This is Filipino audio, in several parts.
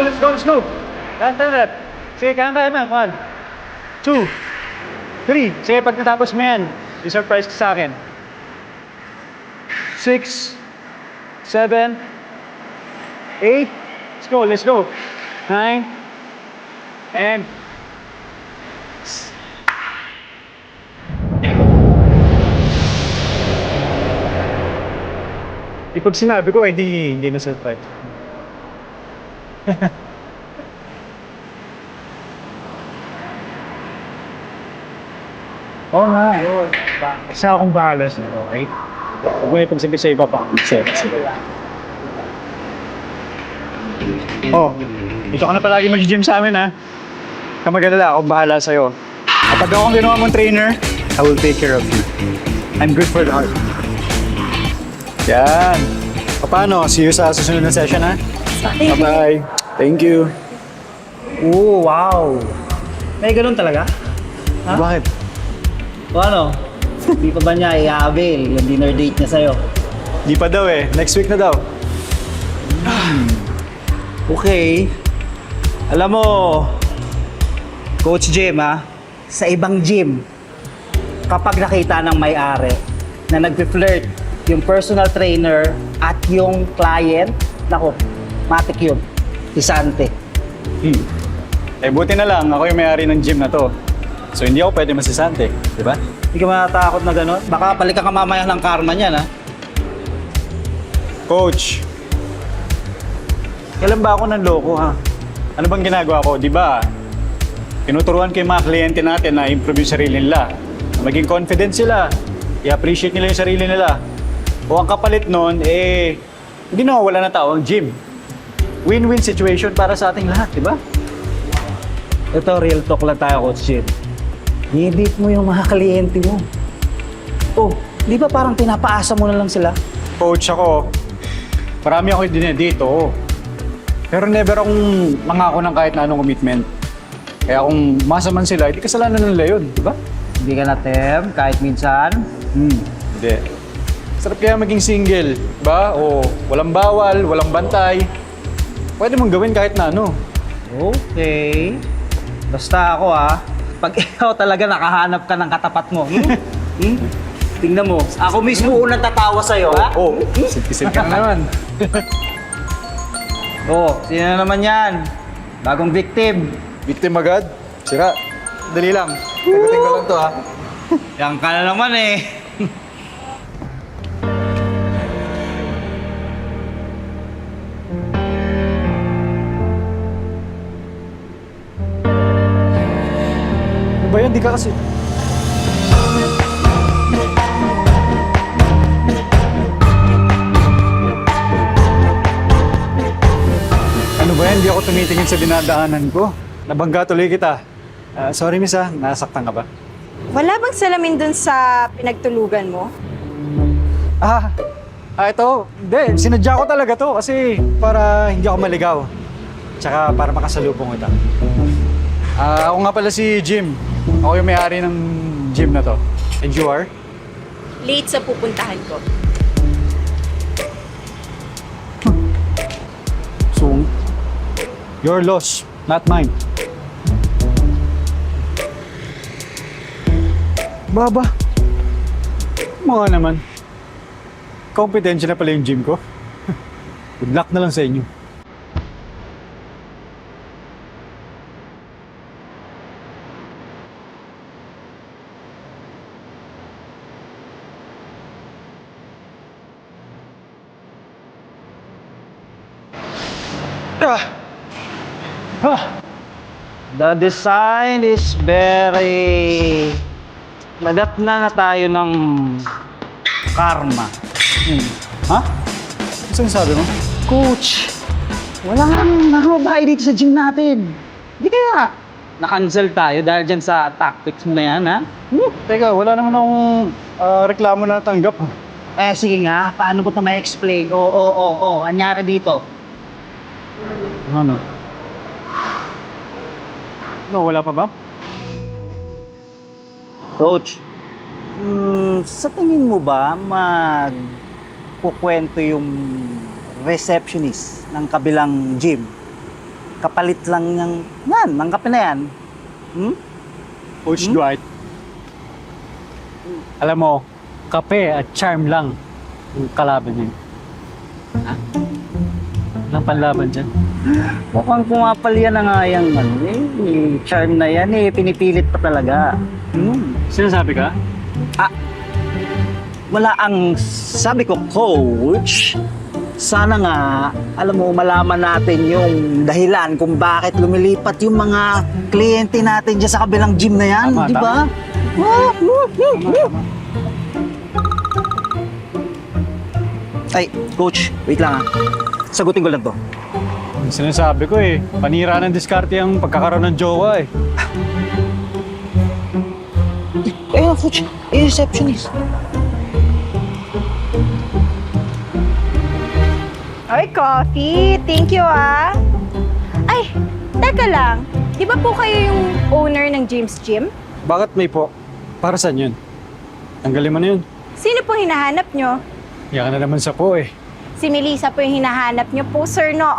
let's go, let's go. Kanta rep. Sige, kanta na. 1, 2, 3. Sige, pag natapos mo yan, i-surprise ka sa akin. 6, 7, 8. Let's go, let's go. 9, and... Pag sinabi ko, hindi na surprise. Oo nga. Isa akong bahala sa'yo, okay? Huwag mo ipagsabi sa iba pa. Sige. Oh, dito ka na palagi mag-gym sa amin, ha? Kamagalala, akong bahala sa'yo. Kapag akong ginawa mong trainer, I will take care of you. I'm good for the heart. Yan. Paano? See you sa susunod na session, ha? Bye-bye. Thank you. Oo, wow. May ganun talaga? Ha? Bakit? O ano? Di pa ba niya i-avail yung dinner date niya sa'yo? Di pa daw eh. Next week na daw. Okay. Alam mo, Coach Jim ha, sa ibang gym, kapag nakita ng may-ari na nag-flirt yung personal trainer at yung client, nako, matik yun. Isante. Eh buti na lang, ako yung may-ari ng gym na to. So hindi ako pwede masisante, di ba? Hindi ka matatakot na gano'n? Baka balikan ka mamaya ng karma niyan ha. Coach, kailan ba ako nanloko ha? Ano bang ginagawa ko, di ba? Tinuturuan ko yung mga kliyente natin na improve yung sarili nila. Maging confident sila. I-appreciate nila yung sarili nila. O ang kapalit nun, eh, hindi na wala na tao ang gym. Win-win situation para sa ating lahat, di ba? Ito, real talk lang tayo, Coach Jim. I-beat mo yung mga kliyente mo. Oh, di ba parang pinapaasa mo na lang sila? Coach ako, marami ako dinedito. Pero never akong mangako ng kahit na anong commitment. Kaya kung masaman sila, hindi kasalanan nila yun, di ba? Hindi ka na-tem kahit minsan. Hindi. Sarap kaya maging single, ba? O walang bawal, walang bantay. Pwede mong gawin kahit na ano. Okay. Basta ako pag ikaw talaga nakahanap ka ng katapat mo. Tingnan mo, ako mismo unang tatawa sa'yo, ha? Oh, kisid ka na naman. Oh, sino na naman yan? Bagong victim. Victim agad? Sira. Dali lang. Tagutin ko lang to, ha? Yan ka na naman eh. Ano ba yan? Di ka kasi... Ano ba yan? Di ako tumitingin sa dinadaanan ko. Nabangga tuloy kita. Sorry, miss nasaktan ka ba? Wala bang salamin dun sa pinagtulugan mo? Ito. Hindi, sinadya ko talaga to kasi para hindi ako maligaw. Tsaka para makasalubong kita. Ako nga pala si Jim. Ako yung may-ari ng gym na to. And you are? Late sa pupuntahan ko. So, your loss, not mine. Baba. Mga naman. Kompetensya na pala yung gym ko. Good luck na lang sa inyo. The design is very... Nadat na tayo ng karma. Ha? Ano sinasabi mo? Coach, wala nga narobahay dito sa gym natin. Di kaya na-cancel tayo dahil dyan sa tactics mo na yan, ha? Teka, wala naman akong reklamo na tanggap. Sige nga, paano ko ito ma-explain? Anyari dito. Ano? No, wala pa ba? Coach, sa tingin mo ba magkukwento yung receptionist ng kabilang gym kapalit lang yan, ng kape na yan. Coach Dwight, alam mo, kape at charm lang yung kalaban niya. Walang panlaban dyan. Mukhang pumapalya na nga yung charm na yan pinipilit pa talaga. Sinasabi ka? Wala ang sabi ko, coach. Sana nga, alam mo, malaman natin yung dahilan kung bakit lumilipat yung mga kliyente natin dyan sa kabilang gym na yan, Tama, di ba? Ay, coach, wait lang sagutin ko lang to. Sinasabi ko panira ng diskarte ang pagkakaroon ng jowa Ayun, coach, receptionist. Ay, coffee. Thank you, ah. Ay, teka lang. Di ba po kayo yung owner ng James Gym? Bakit may po? Para saan yun? Tanggalin mo na yun. Sino pong hinahanap nyo? Yan ka na naman sa po Si Melissa po yung hinahanap nyo po, sir, no?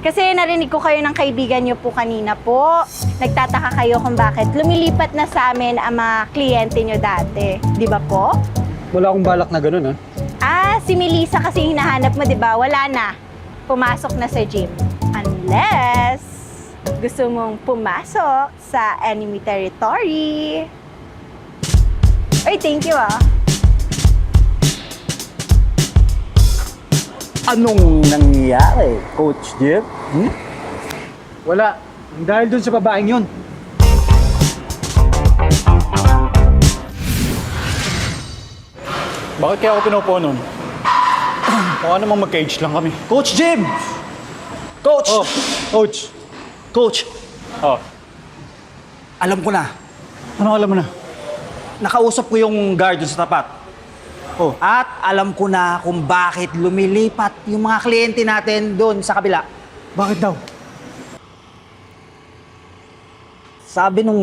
Kasi narinig ko kayo ng kaibigan nyo po kanina po. Nagtataka kayo kung bakit lumilipat na sa amin ang mga kliyente nyo dati. Di ba po? Wala akong balak na ganun Si Melissa kasi hinahanap mo, di ba? Wala na. Pumasok na sa gym. Unless gusto mong pumasok sa enemy territory. Ay, thank you, Anong nangyayari, Coach Jeff? Wala. Dahil dun sa babaeng yun. Bakit kaya ako pinupo nun? Mukha namang mag-cage lang kami. Coach Jim! Coach! Oh, coach. Coach, Oh, alam ko na. ano alam mo na? Nakausap ko yung guard dun sa tapat. Oh, At alam ko na kung bakit lumilipat yung mga kliyente natin doon sa kabila. bakit daw? Sabi nung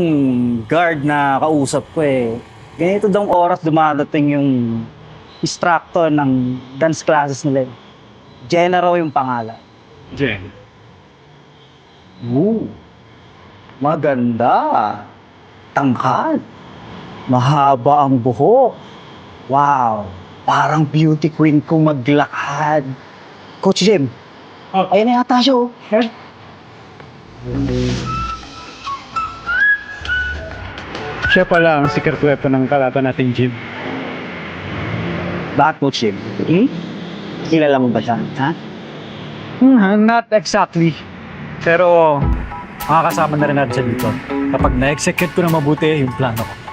guard na kausap ko ganito daw oras dumadating yung instructor ng dance classes nila. Jenna raw yung pangalan. Jen. Maganda. Tangkad. Mahaba ang buhok. Wow. Parang beauty queen kung maglakad. Coach Jim, ayun na yata siya. Siya pala ang secret weapon ng kalaban nating gym. Bakit Coach Jim? Kilala mo ba siya? Ha? Not exactly. Pero makakasama na rin natin siya dito kapag na-execute ko na mabuti yung plano ko.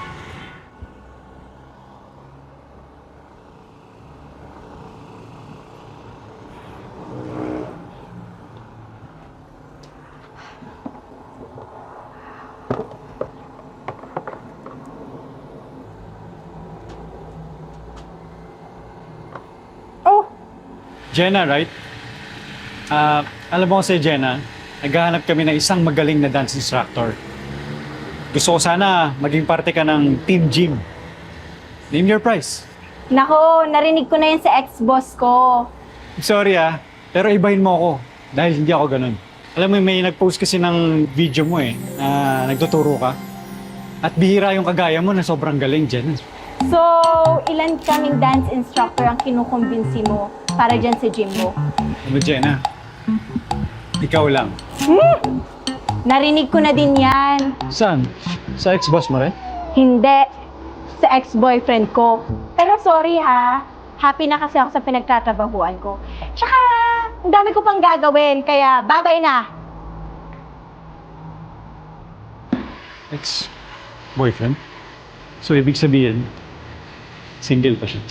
Oh, Jenna, right? Alam mo kasi, Jenna, naghahanap kami ng isang magaling na dance instructor. Gusto ko sana maging parte ka ng team gym. Name your price. nako, narinig ko na yan sa ex-boss ko. Sorry pero ibahin mo ako dahil hindi ako ganun. Alam mo, may nag-post kasi ng video mo na nagtuturo ka. At bihira yung kagaya mo na sobrang galing, Jenna. So, ilan kaming dance instructor ang kinukumbinsi mo para dyan sa gym mo? Ano, Jenna? Ikaw lang. Narinig ko na din yan. Saan? Sa ex-boss mo rin? Hindi. Sa ex-boyfriend ko. Pero sorry happy na kasi ako sa pinagtatrabahuan ko. Tsaka, ang dami ko pang gagawin, kaya babay na. Ex-boyfriend? So, ibig sabihin, single pa siya.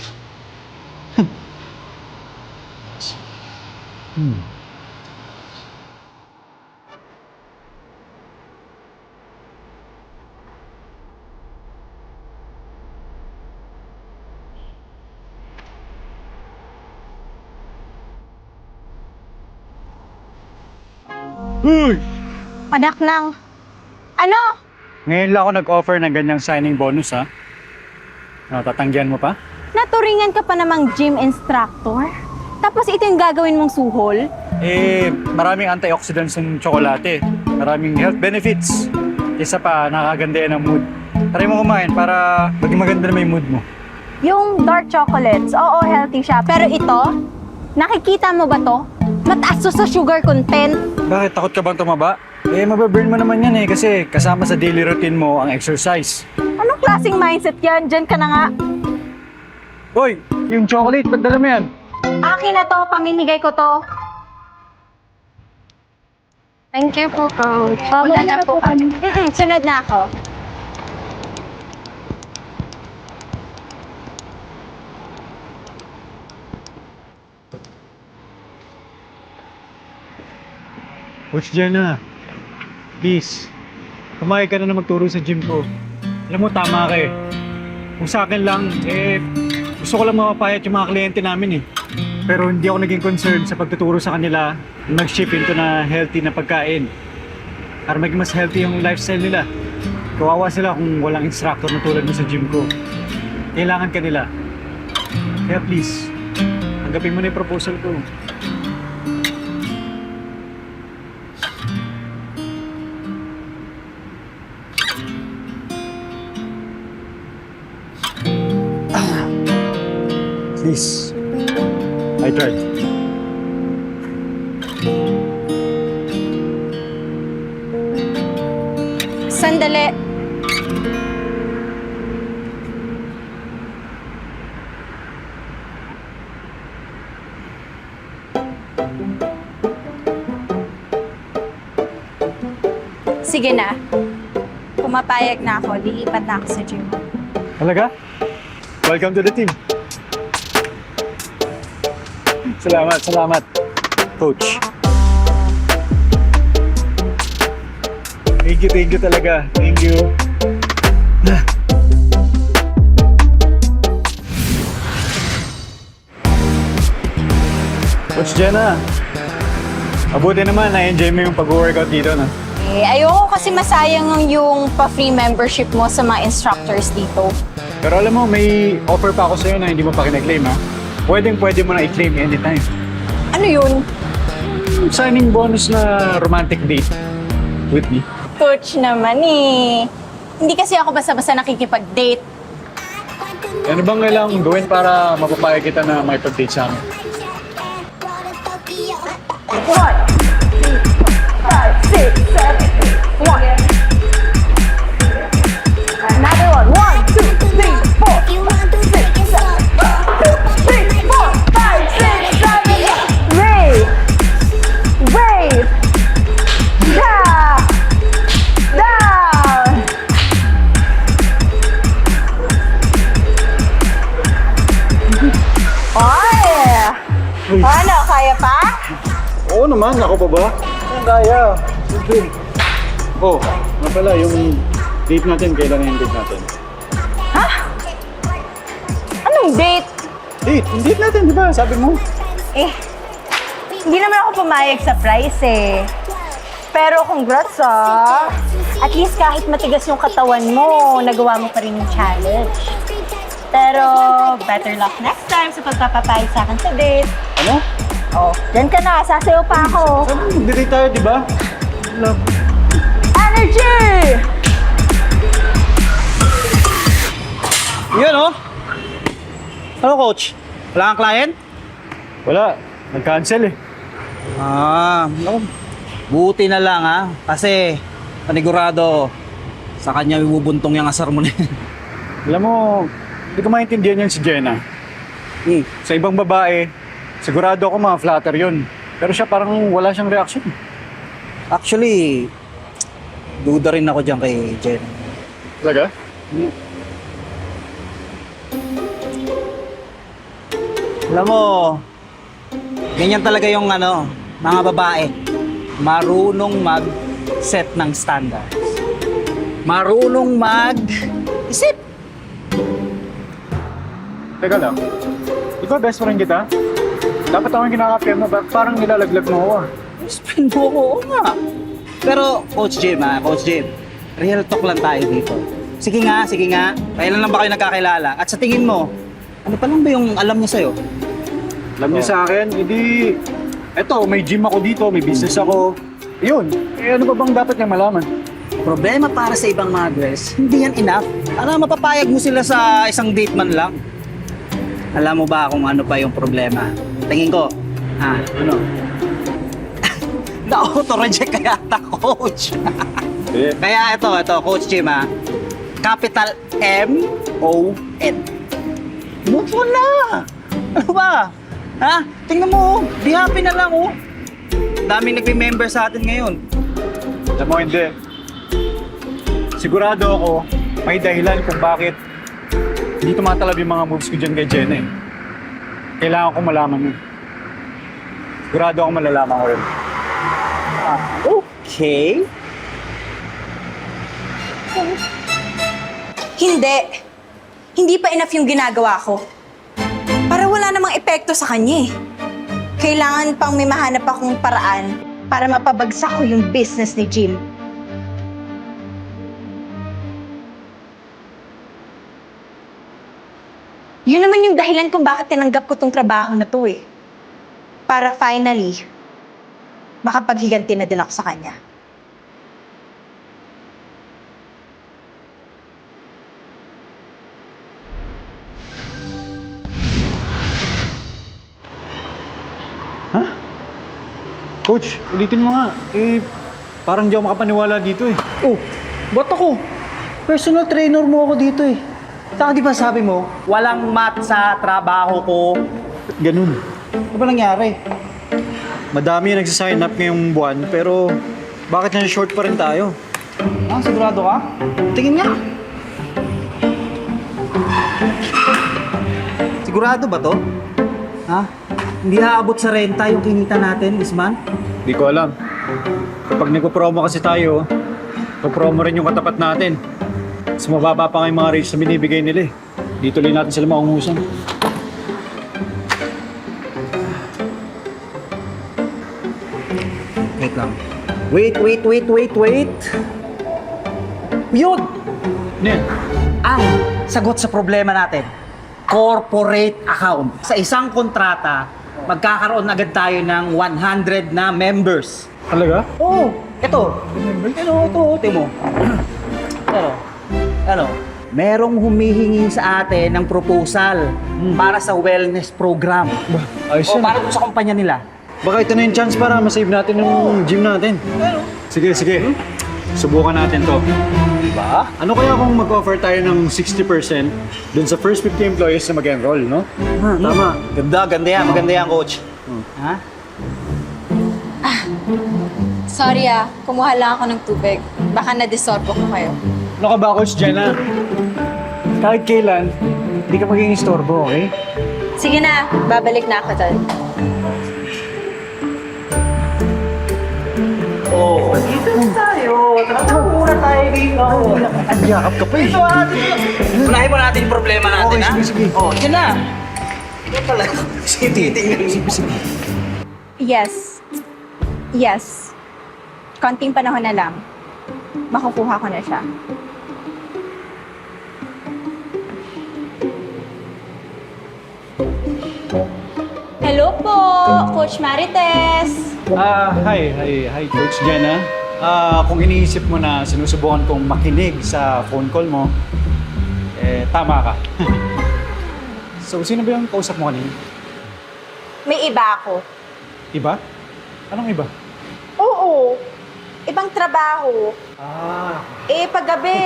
Anak ng... Ano? Ngayon lang ako nag-offer ng ganyang signing bonus, Ano, tatanggihan mo pa? Naturingan ka pa namang gym instructor? Tapos ito yung gagawin mong suhol? Maraming antioxidants ng tsokolate. Maraming health benefits. Isa pa, nakakaganda yan ang mood. Try mo kumain para maging maganda na may mood mo. Yung dark chocolates, oo, healthy siya. Pero ito, nakikita mo ba to? Mataas to sa sugar content. Bakit? Takot ka bang tumaba? Mababurn mo naman yan kasi kasama sa daily routine mo ang exercise. Anong klaseng mindset yan? Diyan ka na nga. Hoy, yung chocolate, ba't dala mo yan? Akin na to, pamimigay ko to. Thank you po, Coach. Wala na po kami. Sunod na ako. Coach Jenna, please, kumain ka na magturo sa gym ko. Alam mo, tama ka eh. Kung sa akin lang, gusto ko lang mapapayat yung mga kliyente namin eh. Pero hindi ako naging concerned sa pagtuturo sa kanila na mag-ship into na healthy na pagkain. Para maging mas healthy yung lifestyle nila. Kawawa sila kung walang instructor na tulad mo sa gym ko. Kailangan ka nila. Kaya please, tanggapin mo na yung proposal ko. Please. I tried. Sandali. Sige na. Pumapayag na ako, lilipat na ako sa gym. Talaga? Welcome to the team. Salamat, Coach. Thank you talaga. Thank you. Coach Jenna, mabuti naman na-enjoy mo yung pag-workout dito, no? Ayoko kasi masayang yung pa-free membership mo sa mga instructors dito. Pero alam mo, may offer pa ako sa'yo na hindi mo pa kina-claim, ha? Pwede mo na i-claim anytime. Ano yun? Signing bonus na romantic date with me. Coach naman eh. Hindi kasi ako basta-basta nakikipag-date. Ano bang kailangan kong gawin para mapapayag kita na makipag-date sa amin? 1, 2, 5, 6, 7, 1. Another one. 1, 2, 3, 4. 3, 4, 5, 6, 7, 8. Wave! Wave! Down! Down! Oy! Ano, kaya pa? Oo naman, ako pa ba? Ang kaya. Sige. Oh, nga pala, yung date natin, kailan yung date natin? Anong date? Yung date natin, di ba? Sabi mo. Hindi naman ako pumayag sa price eh. Pero congrats ah. At least kahit matigas yung katawan mo, nagawa mo pa rin yung challenge. Pero better luck next time sa pagpapapayag sa akin sa date. Ano? Oh, dyan ka na. Sasayaw pa ako. Sabi mo, mag-date tayo, di ba? Love. Energy! Yun oh. Ano coach? Wala kang client? Wala. Nag-cancel eh. No. Buti na lang ha. Kasi panigurado sa kanya ibubuntong yung asar mo na yan. Alam mo, hindi ko maintindihan yan si Jenna. Sa ibang babae, sigurado ako mga flatter yun. Pero siya parang wala siyang reaction. Actually, duda rin ako dyan kay Jen. Talaga? Alam mo, ganyan talaga yung mga babae. Marunong mag-set ng standards. Marunong mag-isip. Teka lang. Ikaw best friend kita? Dapat ako yung kinakapya mo. Parang nilalaglag mo ako ah. Spin mo ko, oo nga. Pero, Coach Jim, real talk lang tayo dito. Sige nga. Kailan lang ba kayo nagkakilala? At sa tingin mo, ano pa lang ba yung alam niya sa'yo? Alam niyo sa akin, hindi Eto, may gym ako dito, may business ako. Yun, ano ba bang dapat niya malaman? Problema para sa ibang mothers, hindi yan enough. Para mapapayag mo sila sa isang date man lang. Alam mo ba kung ano pa yung problema? Tingin ko, ano? Na-auto-reject kaya ata, coach. Kaya ito, Coach Jim, Capital M-O-N. Move on na! Ano ba? Tingnan mo, be happy na lang, Daming nagme-member sa atin ngayon. Alam mo, hindi. Sigurado ako, may dahilan kung bakit hindi tumatalab yung mga moves ko dyan kay Jenna eh. Kailangan ko malaman yun. Sigurado ako malalaman ko yun. Okay. Hindi. Hindi pa enough yung ginagawa ko. Para wala namang epekto sa kanya eh. Kailangan pang may mahanap akong paraan para mapabagsak ko yung business ni Jim. Yun naman yung dahilan kung bakit tinanggap ko tong trabaho na to eh. Para finally, makapaghiganti na din ako sa kanya. Coach, ulitin mo nga. Parang di ako makapaniwala dito eh. Oh, ba't ako? Personal trainer mo ako dito eh. Saka di ba sabi mo, walang mat sa trabaho ko. Ganun. Ano ba nangyari? Madami yung nagsisign up ngayong buwan, pero bakit na short pa rin tayo? Sigurado ka? Tingin nga. Sigurado ba to? Hindi aabot sa renta yung kinita natin this month? Di ko alam. Kapag nagpo-promo kasi tayo, promo rin yung katapat natin. Mas mababa pa nga yung mga rates na binibigay nila eh. Di tuloy natin sila maungusan. Wait lang. Wait. Yun! Ano yan? Ang sagot sa problema natin. Corporate account. Sa isang kontrata, magkakaroon agad tayo ng 100 na members. Talaga? Oo, ito. Ito, mo. Ano? Merong humihingi sa atin ng proposal para sa wellness program. Ayos O yan. para dun sa kumpanya nila. Baka ito na yung chance para masave natin yung gym natin. Sige. Subukan natin to. Diba? Ano kaya kung mag-offer tayo ng 60% dun sa first 50 employees na mag-enroll, no? Tama. Ganda yan. Maganda yan, coach. Ha? Sorry kumuha lang ako ng tubig. Baka na-disturbo ko kayo. Ano ka ba, Coach Jenna? Kahit kailan, hindi ka magiging istorbo, okay? Sige na, babalik na ako doon. Oo. Dito na tayo. Tara muna tayo dito. Ang yakap ka pa eh. Unahin mo natin yung problema natin, Okay, sige. Oo, yun na. Ito talaga. Titingnan. Yes. Konting panahon na lang. Makukuha ko na siya. Hello po, Coach Marites. Hi, Coach Jenna. Kung iniisip mo na sinusubukan kong makinig sa phone call mo, tama ka. So, sino ba yung kausap mo kanina? May iba ako. Iba? Anong iba? Oo. Ibang trabaho. Paggabi,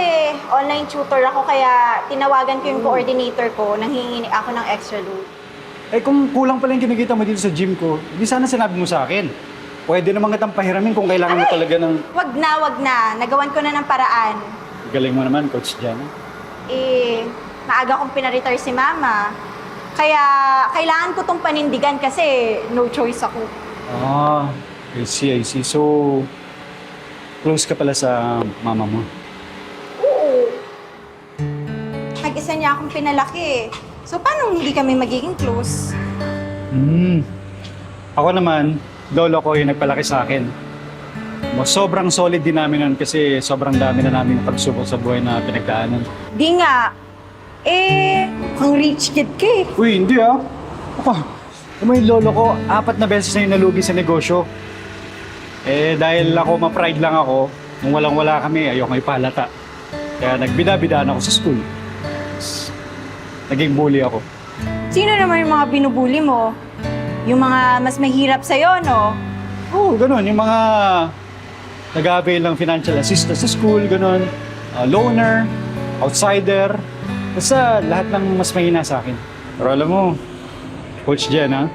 online tutor ako kaya tinawagan ko yung coordinator ko, nanghihingi ako ng extra load. Kung kulang pala yung kinikita mo dito sa gym ko, hindi sana sinabi mo sa akin. Pwede naman kitang pahiramin kung kailangan mo talaga ng... Wag na. Nagawan ko na ng paraan. Galing mo naman, Coach Jenna. Maaga kong pinaretire si Mama. Kaya kailangan ko tong panindigan kasi no choice ako. I see. So, close ka pala sa mama mo. Oo. Nag-isa niya akong pinalaki. So, paano hindi kami magiging close? Ako naman, lolo ko yung nagpalaki sa akin. Sobrang solid din namin nun kasi sobrang dami na namin pagsubok sa buhay na pinagdaanan. Di nga. Mukhang rich kid ka eh. Uy, hindi ah. Alam mo yung lolo ko, 4 na beses na yung nalugi sa negosyo. Eh, dahil ako, ma-pride lang ako, nung walang-wala kami, ayoko ipalata. Kaya nagbida-bidaan ako sa school. Naging bully ako. Sino naman yung mga binubuli mo? Yung mga mas mahirap sa'yo, no? Oo, ganun. Yung mga nag-avail ng financial assistance sa school, ganun. Loaner, outsider. Basta lahat ng mas mahina sa akin. Pero alam mo, Coach Jen, ha?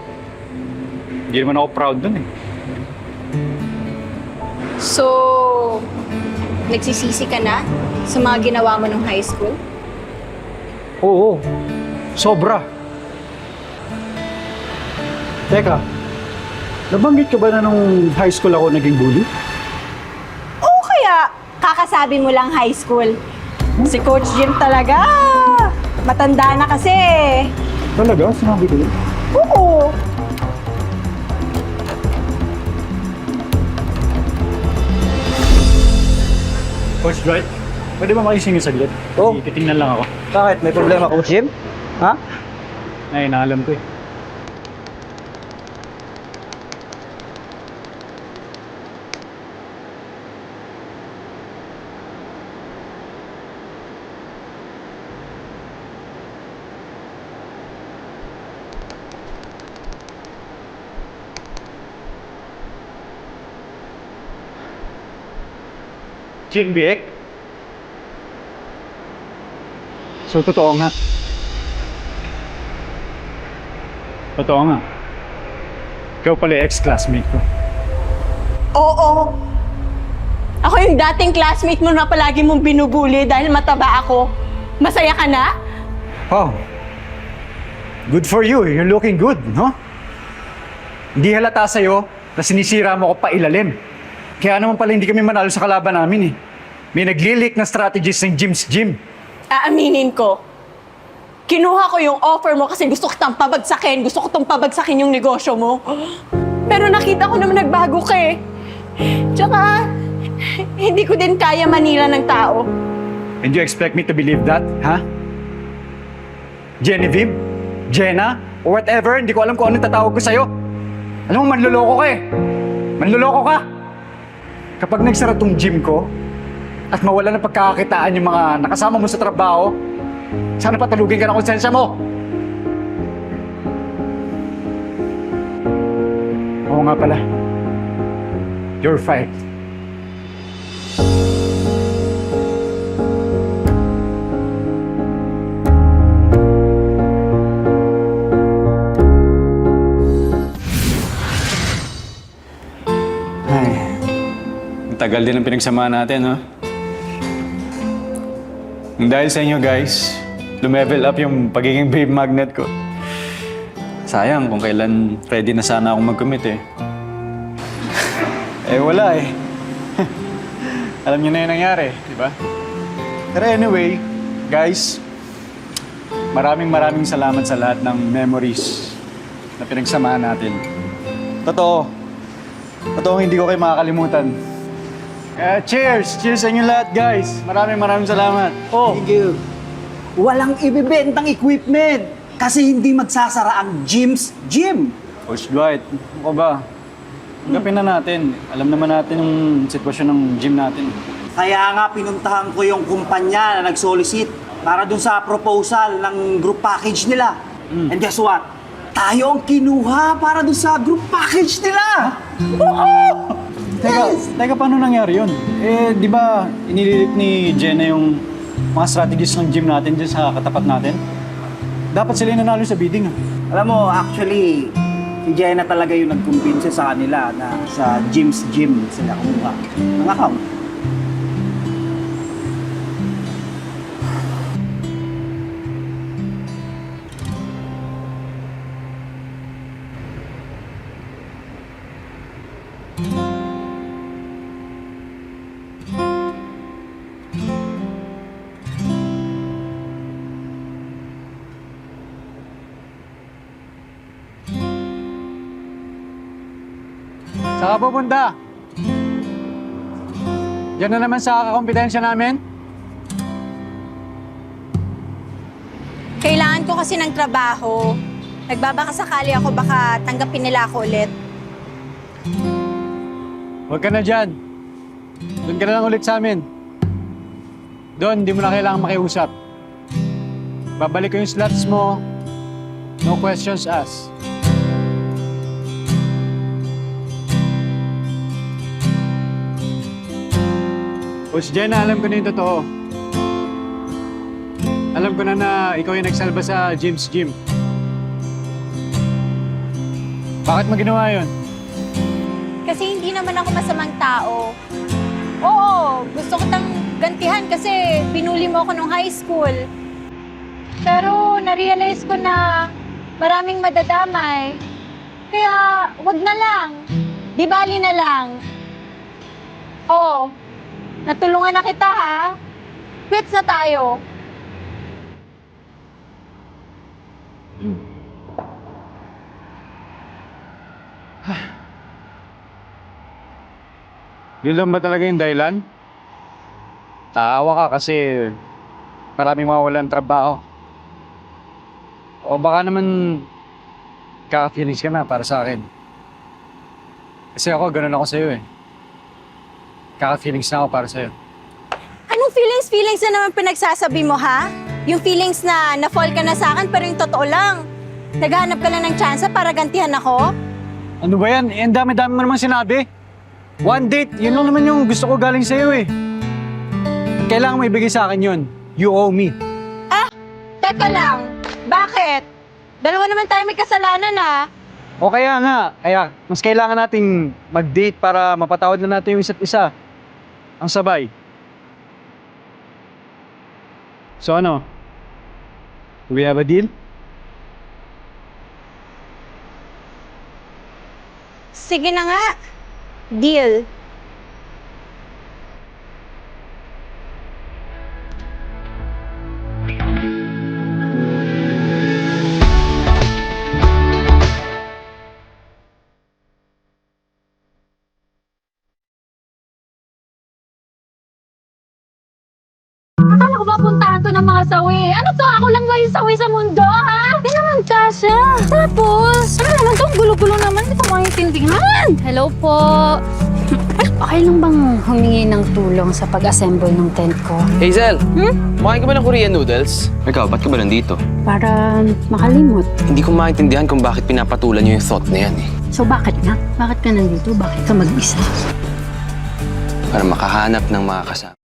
Hindi naman ako proud dun eh. So, nagsisisi ka na sa mga ginawa mo nung high school? Oo, sobra. Teka, nabanggit ka ba na nung high school ako naging bully? Oo, kaya kakasabi mo lang high school. Si Coach Jim talaga, matanda na kasi. Talaga? Sinabi ko yun? Oo. Coach Dwight, pwede ba makisingin saglit? Oo. Titingnan lang ako. Bakit? May problema, Coach Jim? Ha? Ay, naalam ko eh. Jim Biek? So, totoo nga. Totoo nga. Ikaw pala yung ex-classmate ko. Oo. Ako yung dating classmate mo na palagi mong binubuli dahil mataba ako. Masaya ka na? Oh. Good for you. You're looking good, no? Hindi halata sa'yo na sinisira mo ko pa ilalim. Kaya naman pala hindi kami manalo sa kalaban namin eh. May nagli-leak na strategies ng Jim's Gym. Aaminin ko. Kinuha ko yung offer mo kasi gusto kitang pabagsakin. Gusto ko itong pabagsakin yung negosyo mo. Pero nakita ko naman nagbago ka eh. Tsaka, hindi ko din kaya manira ng tao. And you expect me to believe that, ha? Genevieve? Jenna? Or whatever, hindi ko alam kung anong tatawag ko sa'yo. Alam mo, manluloko ka eh. Manluloko ka! Kapag nagsara tong gym ko, at mawala ng pagkakakitaan yung mga nakasama mo sa trabaho, sana patalugin ka ng konsensya mo! Oo nga pala. You're fired. Ay, ang tagal din ang pinagsamahan natin, no? Dahil sa inyo, guys, lumevel up yung pagiging babe magnet ko. Sayang kung kailan ready na sana akong mag-commit, eh. Eh, wala, eh. Alam niyo na yung nangyari, di ba? Pero anyway, guys, maraming salamat sa lahat ng memories na pinagsamahan natin. Totoo. Totoong hindi ko kayo makakalimutan. Cheers! Cheers sa inyo lahat, guys! Maraming salamat. Oh, Thank you. Walang ibibentang equipment kasi hindi magsasara ang Jim's Gym. Coach Dwight, ano ba? Tanggapin na natin. Alam naman natin yung sitwasyon ng gym natin. Kaya nga pinuntahan ko yung kumpanya na nag-solicit para dun sa proposal ng group package nila. And guess what? Tayo ang kinuha para dun sa group package nila! Oo! Teka, paano nangyari yun? Eh, di ba inililit ni Jenna yung mga strategies ng gym natin dyan sa katapat natin? Dapat sila yung nanalo sa bidding, ah. Alam mo, actually, si Jenna talaga yung nag-convince sa kanila na sa Jim's Gym sila kumuha ng account. Saan ka pupunta? Diyan na naman sa kakompetensya namin? Kailangan ko kasi ng trabaho. Nagbabaka sakali ako, baka tanggapin nila ako ulit. Huwag ka na dyan. Doon ka na lang ulit sa amin. Doon, di mo na kailangan makiusap. Babalik ko yung slots mo. No questions asked. Coach Jenna, alam ko na yung totoo. Alam ko na ikaw yung nagsalba sa Jim's Gym. Bakit mo ginawa yun? Kasi hindi naman ako masamang tao. Oo, gusto ko tang gantihan kasi binuli mo ako nung high school. Pero na-realize ko na maraming madadamay. Kaya wag na lang. Di bali na lang. Oo, natulungan na kita ha. Quits na tayo. Yun lang ba talaga yung dahilan? Naawa ka kasi maraming mawawalan ng trabaho. O baka naman kaka-feelings ka na para sa akin. Kasi ako, ganun ako sa'yo eh. Kaka-feelings na ako para sa'yo. Anong feelings na naman pinagsasabi mo ha? Yung feelings na na-fall ka na sa akin pero yung totoo lang. Naghahanap ka lang ng tsansa para gantihan ako? Ano ba yan? Eh, ang dami-dami mo naman sinabi. One date, yun lang naman yung gusto ko galing sa'yo eh. Kailangan mo ibigay sa akin yun. You owe me. Teka lang, bakit? Dalawa naman tayo may kasalanan ha? O kaya nga, mas kailangan nating mag-date para mapatawad na natin yung isa't isa. Ang sabay. So ano? Do we have a deal? Sige na nga. Deal. Akala ko ba puntahan to ng mga sawi? Ano to? Ako lang ba yung sawi sa mundo, ha? Hindi naman kasha. Tapos, ano naman to? Gulo-gulo naman. Hindi ko maintindihan. Hello po. Okay lang bang humingi ng tulong sa pag-assemble ng tent ko? Hazel, kumain ka ba ng Korean noodles? Ikaw, ba't ka ba nandito? Para makalimot. Hindi ko maintindihan kung bakit pinapatulan niyo yung thought na yan eh. So bakit nga? Bakit ka nandito? Bakit ka mag-isa? Para makahanap ng mga kasama.